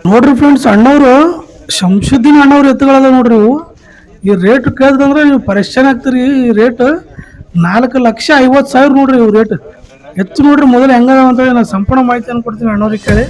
ನೋಡ್ರಿ ಫ್ರೆಂಡ್ಸ್, ಅಣ್ಣವರು ಶಂಶುದ್ದೀನ್ ಅಣ್ಣವ್ರ ಎತ್ತುಗಳಲ್ಲ ನೋಡ್ರಿ ಇವು. ಈ ರೇಟ್ ಕೇಳಿದಂದ್ರೆ ನೀವು ಪರಿಶಾನ್ ಆಗ್ತೀರಿ. ಈ ರೇಟ್ 4,50,000 ನೋಡ್ರಿ ಇವು ರೇಟ್. ಎತ್ತು ನೋಡ್ರಿ ಮೊದಲು ಹೆಂಗದ ಅಂತೇಳಿ ನಾನು ಸಂಪೂರ್ಣ ಮಾಹಿತಿಯನ್ನು ಕೊಡ್ತೀನಿ ಅಣ್ಣವ್ರಿಗೆ ಕೇಳಿ.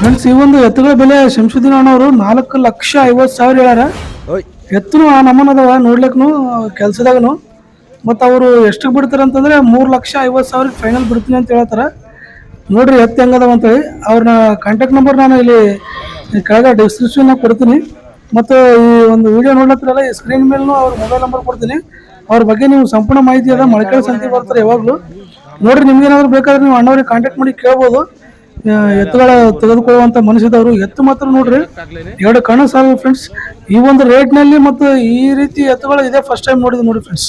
ಫ್ರೆಂಡ್ಸ್, ಈ ಒಂದು ಎತ್ತುಗಳ ಬೆಲೆ ಶಂಶುದ್ದೀನ್ ಅಣ್ಣವರು 4,50,000 ಹೇಳ್ಯಾರ. ಎತ್ತುನು ಆ ನಮೂನ ಅದಾವ ನೋಡ್ಲಿಕ್ಕೂ ಕೆಲ್ಸದಾಗನು. ಮತ್ತು ಅವರು ಎಷ್ಟಕ್ಕೆ ಬಿಡ್ತಾರೆ ಅಂತಂದ್ರೆ 3,50,000 ಫೈನಲ್ ಬಿಡ್ತೀನಿ ಅಂತ ಹೇಳ್ತಾರೆ. ನೋಡ್ರಿ ಎತ್ತು ಹೆಂಗದಾವ ಅಂತೇಳಿ. ಅವ್ರನ್ನ ಕಾಂಟ್ಯಾಕ್ಟ್ ನಂಬರ್ ನಾನು ಇಲ್ಲಿ ಕೆಳಗೆ ಡಿಸ್ಕ್ರಿಪ್ಷನ್ ಕೊಡ್ತೀನಿ. ಮತ್ತು ಈ ಒಂದು ವಿಡಿಯೋ ನೋಡ್ಲತ್ತಿರಲ್ಲ, ಈ ಸ್ಕ್ರೀನ್ ಮೇಲೂ ಅವ್ರ ಮೊಬೈಲ್ ನಂಬರ್ ಕೊಡ್ತೀನಿ. ಅವ್ರ ಬಗ್ಗೆ ನೀವು ಸಂಪೂರ್ಣ ಮಾಹಿತಿ ಅದ. ಮೊಳಕಾಲ್ ಸಂತೆ ಬರ್ತಾರೆ ಯಾವಾಗಲೂ. ನೋಡ್ರಿ, ನಿಮ್ಗೇನಾದ್ರು ಬೇಕಾದ್ರೆ ನೀವು ಅಣ್ಣವ್ರಿಗೆ ಕಾಂಟ್ಯಾಕ್ಟ್ ಮಾಡಿ ಕೇಳ್ಬೋದು. ಎತ್ತುಗಳ ತೆಗೆದುಕೊಳ್ಳುವಂತ ಮನಸ್ಸಿದವರು. ಎತ್ತು ಮಾತ್ರ ನೋಡ್ರಿ 2 ಕಣ್ಣು ಸಾಲ ಫ್ರೆಂಡ್ಸ್. ಈ ಒಂದು ರೇಟ್ ನಲ್ಲಿ ಮತ್ತು ಈ ರೀತಿ ಎತ್ತುಗಳು ಇದೇ ಫಸ್ಟ್ ಟೈಮ್ ನೋಡಿದ್ವಿ ನೋಡಿ ಫ್ರೆಂಡ್ಸ್.